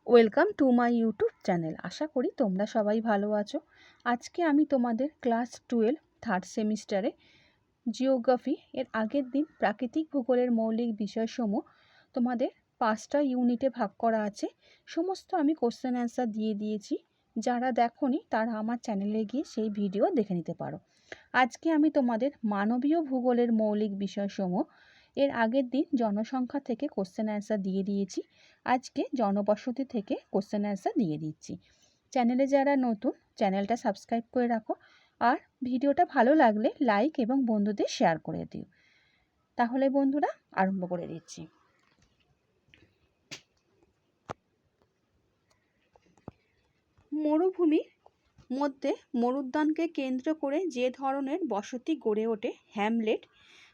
Welcome to my YouTube channel. আশা করি তোমরা সবাই ভালো আছো। আজকে আমি তোমাদের ক্লাস 12 থার্ড সেমিস্টারে জিওগ্রাফি এর আগের দিন প্রাকৃতিক ভূগোলের মৌলিক বিষয়সমূহ তোমাদের 5টা ইউনিটে ভাগ করা আছে। সমস্ত আমি কোশ্চেন অ্যান্সার দিয়ে দিয়েছি। যারা দেখোনি তারা আমার চ্যানেলে গিয়ে সেই ভিডিও দেখে নিতে পারো। আজকে আমি তোমাদের মানবীয় ভূগোলের মৌলিক বিষয়সমূহ এর আগের দিন জনসংখ্যা থেকে কোশ্চেন অ্যান্সার দিয়ে দিয়েছি। আজকে জনবসতি থেকে কোশ্চেন অ্যান্সার দিয়ে দিচ্ছি। চ্যানেলে যারা নতুন, চ্যানেলটা সাবস্ক্রাইব করে রাখো, আর ভিডিওটা ভালো লাগলে লাইক এবং বন্ধুদের শেয়ার করে দিও। তাহলে বন্ধুরা আরম্ভ করে দিচ্ছি। মরুভূমির মধ্যে মরুদ্যানকে কেন্দ্র করে যে ধরনের বসতি গড়ে ওঠে হ্যামলেট,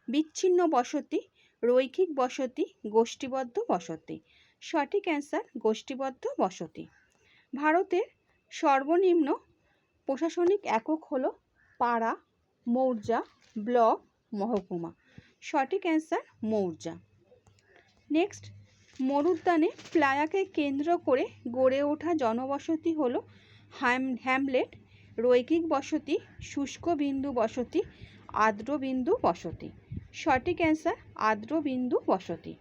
বিচ্ছিন্ন বসতি, রৈখিক বসতি, গোষ্ঠীবদ্ধ বসতি। সঠিক অ্যান্সার গোষ্ঠীবদ্ধ বসতি। ভারতের সর্বনিম্ন প্রশাসনিক একক হলো পাড়া, মৌজা, ব্লক, মহকুমা। সঠিক অ্যান্সার মৌজা। নেক্সট, মরুদ্যানে প্লায়াকে কেন্দ্র করে গড়ে ওঠা জনবসতি হলো হ্যামলেট, রৈখিক বসতি, শুষ্ক বিন্দু বসতি, আর্দ্র বিন্দু বসতি। সঠিক অ্যান্সার আর্দ্র বিন্দু বসতি।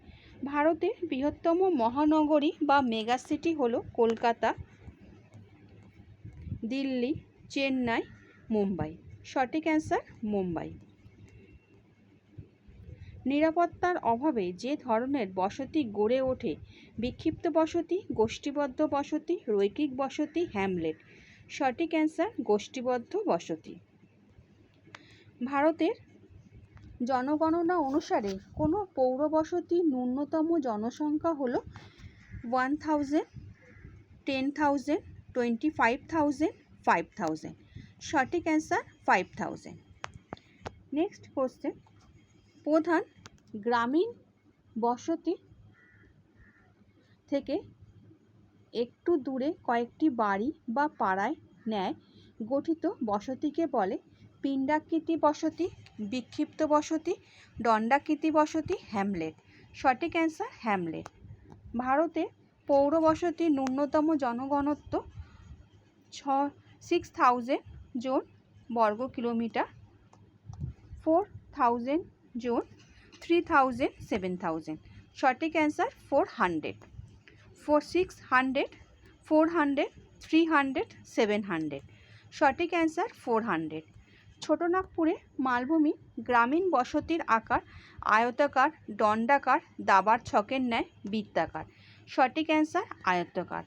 ভারতের বৃহত্তম মহানগরী বা মেগাসিটি হলো কলকাতা, দিল্লি, চেন্নাই, মুম্বাই। সঠিক অ্যান্সার মুম্বাই। নিরাপত্তার অভাবে যে ধরনের বসতি গড়ে ওঠে বিক্ষিপ্ত বসতি, গোষ্ঠীবদ্ধ বসতি, রৈখিক বসতি, হ্যামলেট। সঠিক অ্যান্সার গোষ্ঠীবদ্ধ বসতি। ভারতের জনগণনা অনুসারে কোনো পৌর বসতির ন্যূনতম জনসংখ্যা হলো 1000, 10,000, 25,000, 5,000। সঠিক অ্যান্সার 5,000। নেক্সট কোশ্চেন, প্রধান গ্রামীণ বসতি থেকে একটু দূরে কয়েকটি বাড়ি বা পাড়ায় ন্যায় গঠিত বসতিকে বলে পিণ্ডাকৃতি বসতি, বিক্ষিপ্ত বসতি, দণ্ডাকৃতি বসতি, হ্যামলেট। সঠিক অ্যান্সার হ্যামলেট। ভারতে পৌর বসতির ন্যূনতম জনঘনত্ব 6,000 জন বর্গ কিলোমিটার, 4,000 জন, 3,000, 7,000। সঠিক অ্যান্সার 400, 600, 400, 300, 700। সঠিক অ্যান্সার 400। ছোটনাগপুরে মালভূমি গ্রামীণ বসতির আকার আয়তাকার, দণ্ডাকার, দাবার ছকের ন্যায় বৃত্তাকার। সঠিক অ্যান্সার আয়তাকার।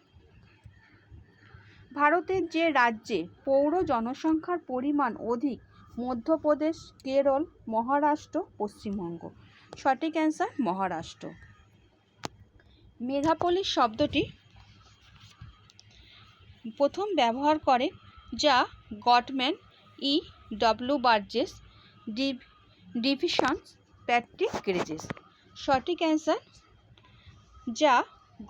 ভারতের যে রাজ্যে পৌর জনসংখ্যার পরিমাণ অধিক মধ্যপ্রদেশ, কেরল, মহারাষ্ট্র, পশ্চিমবঙ্গ। সঠিক অ্যান্সার মহারাষ্ট্র। মেগাপলিস শব্দটি প্রথম ব্যবহার করে যা Gottman, E.W. Burgess, divisions, Patrick grazes. সঠিক অ্যান্সার যা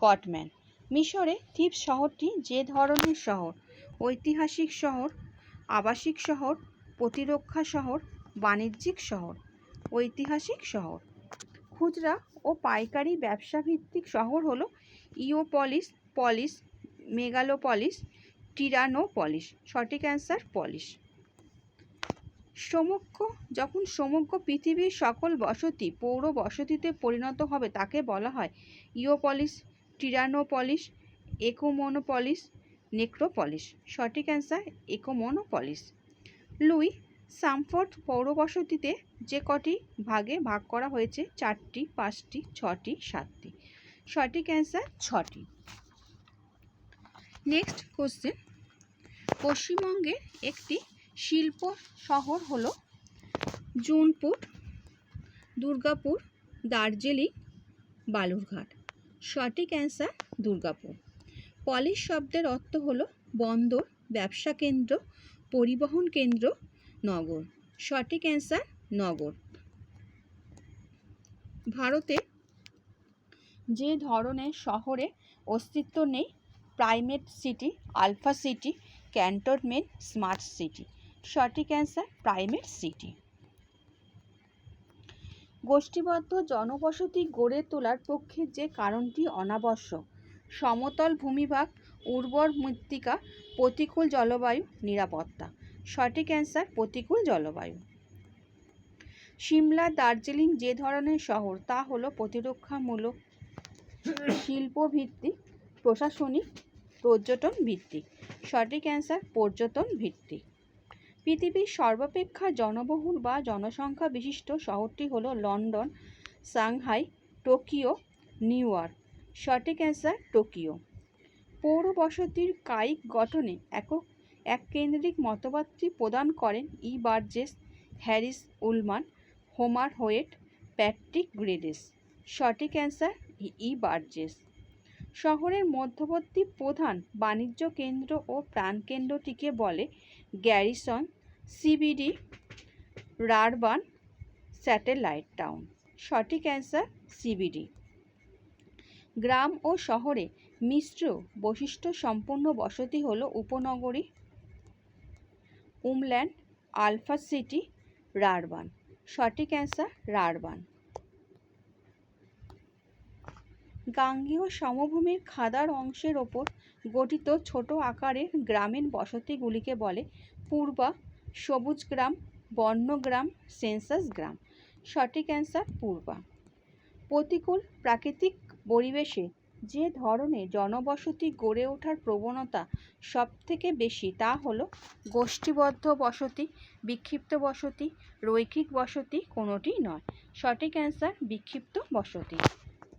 গটম্যান। মিশরে থিবস শহরটি যে ধরনের শহর? ঐতিহাসিক শহর, আবাসিক শহর, প্রতিরক্ষা শহর, বাণিজ্যিক শহর। ঐতিহাসিক শহর। খুচরা ও পাইকারি ব্যবসা ভিত্তিক শহর হলো ইওপলিস, পলিস, মেগালোপলিস, টিরানোপলিস। সঠিক অ্যান্সার পলিস। যখন সমগ্র পৃথিবীর সকল বসতি পৌর বসতিতে পরিণত হবে তাকে বলা হয় ইওপলিস, টিরানোপলিস, একোমোনোপলিস, নেক্রোপলিস। সঠিক অ্যান্সার একোমোনোপলিস। লুই সামফোর্ড পৌরবসতিতে যে কটি ভাগে ভাগ করা হয়েছে? 4টি, 5টি, 6টি, 7টি। সঠিক অ্যান্সার 6টি। নেক্সট কোশ্চেন, পশ্চিমবঙ্গের একটি শিল্প শহর হলো জুনপুর, দুর্গাপুর, দার্জিলিং, বালুরঘাট। সঠিক অ্যান্সার দুর্গাপুর। পলিশ শব্দের অর্থ হলো বন্দর, ব্যবসা কেন্দ্র, পরিবহন কেন্দ্র, নগর। সঠিক অ্যান্সার নগর। ভারতে যে ধরনের শহরে অস্তিত্ব নেই primate city, alpha city, cantonment, smart city. সঠিক অ্যান্সার প্রাইমেট সিটি। গোষ্ঠীবদ্ধ জনবসতি গড়ে তোলার পক্ষে যে কারণটি অনাবশ্যক? সমতল ভূমিভাগ, উর্বর মৃত্তিকা, প্রতিকূল জলবায়ু, নিরাপত্তা। সঠিক অ্যান্সার প্রতিকূল জলবায়ু। সিমলা, দার্জিলিং যে ধরনের শহর তা হলো প্রতিরক্ষামূলক, শিল্পভিত্তিক, প্রশাসনিক, পর্যটন ভিত্তিক। সঠিক অ্যান্সার পর্যটন ভিত্তিক। পৃথিবীর সর্বাপেক্ষা জনবহুল বা জনসংখ্যা বিশিষ্ট শহরটি হলো London, Shanghai, Tokyo, New York. সঠিক অ্যান্সার টোকিও। পৌর বসতির কায়িক গঠনে এক কেন্দ্রিক মতবাদটি প্রদান করেন E Burgess, Harris Ullman, Homer Hoyt, Patrick Geddes. সঠিক অ্যান্সার ই বার্জেস। শহরের মধ্যবর্তী প্রধান বাণিজ্য কেন্দ্র ও প্রাণকেন্দ্রটিকে বলে গ্যারিসন, সিবিডি, রারবান, স্যাটেলাইট টাউন। সঠিক অ্যান্সার সিবিডি। গ্রাম ও শহরে মিশ্র বৈশিষ্ট্য সম্পন্ন বসতি হলো উপনগরী, উমল্যান্ড, আলফা সিটি, রারবান। সঠিক অ্যান্সার রারবান। গাঙ্গেয় সমভূমির খাদার অংশের ওপর গঠিত ছোট আকারের গ্রামীণ বসতিগুলিকে বলে পূর্বা, সবুজ গ্রাম, বর্ণগ্রাম, সেন্সাস গ্রাম। সঠিক অ্যান্সার পূর্বা। প্রতিকূল প্রাকৃতিক পরিবেশে যে ধরনের জনবসতি গড়ে ওঠার প্রবণতা সবথেকে বেশি তা হলো গোষ্ঠীবদ্ধ বসতি, বিক্ষিপ্ত বসতি, রৈখিক বসতি, কোনোটি নয়। সঠিক অ্যান্সার বিক্ষিপ্ত বসতি।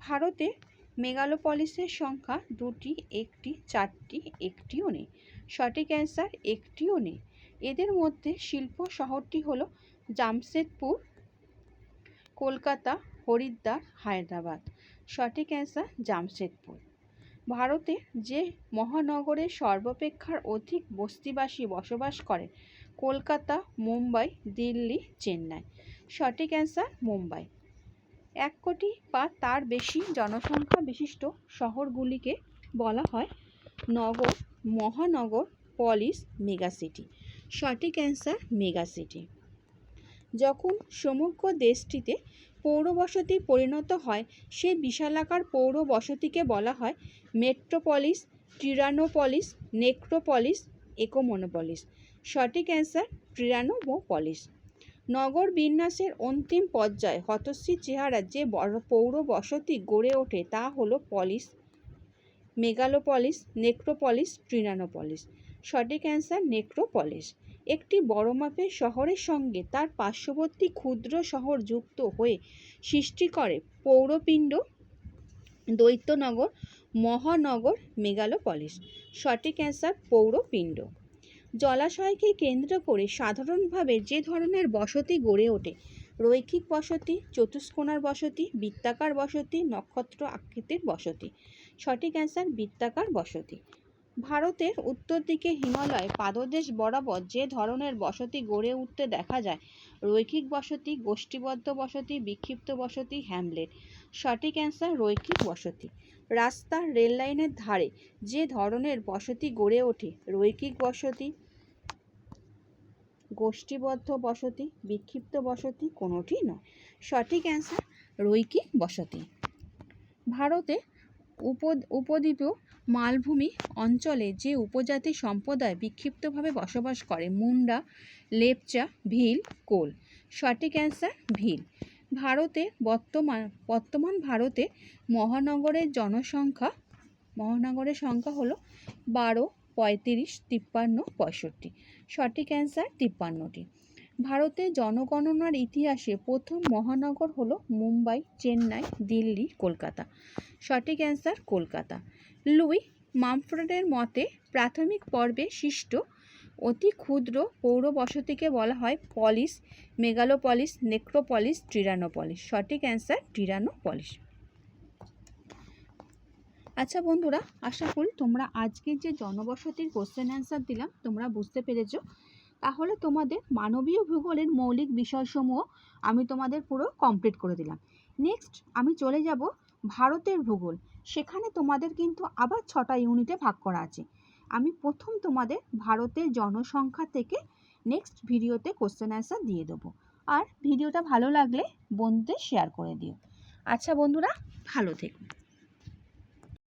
ভারতে মেগালোপলিসের সংখ্যা 2টি, 1টি, 4টি, একটিও নেই। সঠিক অ্যান্সার একটিও নেই। এদের মধ্যে শিল্প শহরটি হলো জামশেদপুর, কলকাতা, হরিদ্বার, হায়দ্রাবাদ। সঠিক অ্যান্সার জামশেদপুর। ভারতে যে মহানগরে সর্বাপেক্ষা অধিক বস্তিবাসী বসবাস করে কলকাতা, মুম্বাই, দিল্লি, চেন্নাই। সঠিক অ্যান্সার মুম্বাই। 1 কোটি বা তার বেশি জনসংখ্যা বিশিষ্ট শহরগুলিকে বলা হয় নগর, মহানগর, পলিস, মেগাসিটি। সঠিক অ্যান্সার মেগাসিটি। যখন সমগ্র দেশটিতে পৌরবসতি পরিণত হয় সেই বিশালাকার পৌর বসতিকে বলা হয় মেট্রোপলিস, টিরানোপলিস, নেক্রোপলিস, একোমোনোপলিস। সঠিক অ্যান্সার টিরানোপলিস। নগর বিন্যাসের অন্তিম পর্যায়ে হতশ্রী চেহারা যে পৌর বসতি গড়ে ওঠে তা হলো পলিস, মেগালোপলিস, নেক্রোপলিস, টিরানোপলিস। সঠিক অ্যান্সার নেক্রোপলিস। একটি বড় মাপের শহরের সঙ্গে তার পার্শ্ববর্তী ক্ষুদ্র শহর যুক্ত হয়ে সৃষ্টি করে পৌরপিণ্ড, দৈত্যনগর, মহানগর, মেগালোপলিস। সঠিক অ্যান্সার পৌরপিণ্ড। জলাশয়কে কেন্দ্র করে সাধারণভাবে যে ধরনের বসতি গড়ে ওঠে রৈখিক বসতি, চতুষ্কোণার বসতি, বৃত্তাকার বসতি, নক্ষত্র আকৃতির বসতি। সঠিক অ্যান্সার বৃত্তাকার বসতি। ভারতের উত্তর দিকে হিমালয় পাদদেশ বরাবর যে ধরনের বসতি গড়ে উঠতে দেখা যায় রৈখিক বসতি, গোষ্ঠীবদ্ধ বসতি, বিক্ষিপ্ত বসতি, হ্যামলেট। সঠিক অ্যান্সার রৈখিক বসতি। রাস্তা, রেল লাইনের ধারে যে ধরনের বসতি গড়ে ওঠে রৈখিক বসতি, গোষ্ঠীবদ্ধ বসতি, বিক্ষিপ্ত বসতি, কোনোটি নয়। সঠিক অ্যান্সার রৈখিক বসতি। ভারতে উপদ্বীপীয় মালভূমি অঞ্চলে যে উপজাতি সম্প্রদায় বিক্ষিপ্তভাবে বসবাস করে মুন্ডা, লেপচা, ভিল, কোল। সঠিক অ্যান্সার ভিল। বর্তমান ভারতে মহানগরের সংখ্যা হলো 12, 35, 53, 65। সঠিক অ্যান্সার 53টি। ভারতের জনগণনার ইতিহাসে প্রথম মহানগর হলো মুম্বাই, চেন্নাই, দিল্লি, কলকাতা। সঠিক অ্যান্সার কলকাতা। লুই মামফোর্ডের মতে প্রাথমিক পর্বে সৃষ্ট অতি ক্ষুদ্র পৌর বসতিকে বলা হয় পলিস, মেগালোপলিস, নেক্রোপলিস, টিরানোপলিস। সঠিক অ্যান্সার টিরানোপলিস। আচ্ছা বন্ধুরা, আশা করি তোমরা আজকের যে জনবসতির কোশ্চেন অ্যান্সার দিলাম তোমরা বুঝতে পেরেছো। তাহলে তোমাদের মানবীয় ভূগোলের মৌলিক বিষয়সমূহ আমি তোমাদের পুরো কমপ্লিট করে দিলাম। নেক্সট আমি চলে যাব ভারতের ভূগোল। সেখানে তোমাদের কিন্তু আবার 6টা ইউনিটে ভাগ করা আছে। আমি প্রথম তোমাদের ভারতের জনসংখ্যা থেকে নেক্সট ভিডিওতে কোশ্চেন অ্যান্সার দিয়ে দেবো। আর ভিডিওটা ভালো লাগলে বন্ধুদের শেয়ার করে দিও। আচ্ছা বন্ধুরা, ভালো থেকো।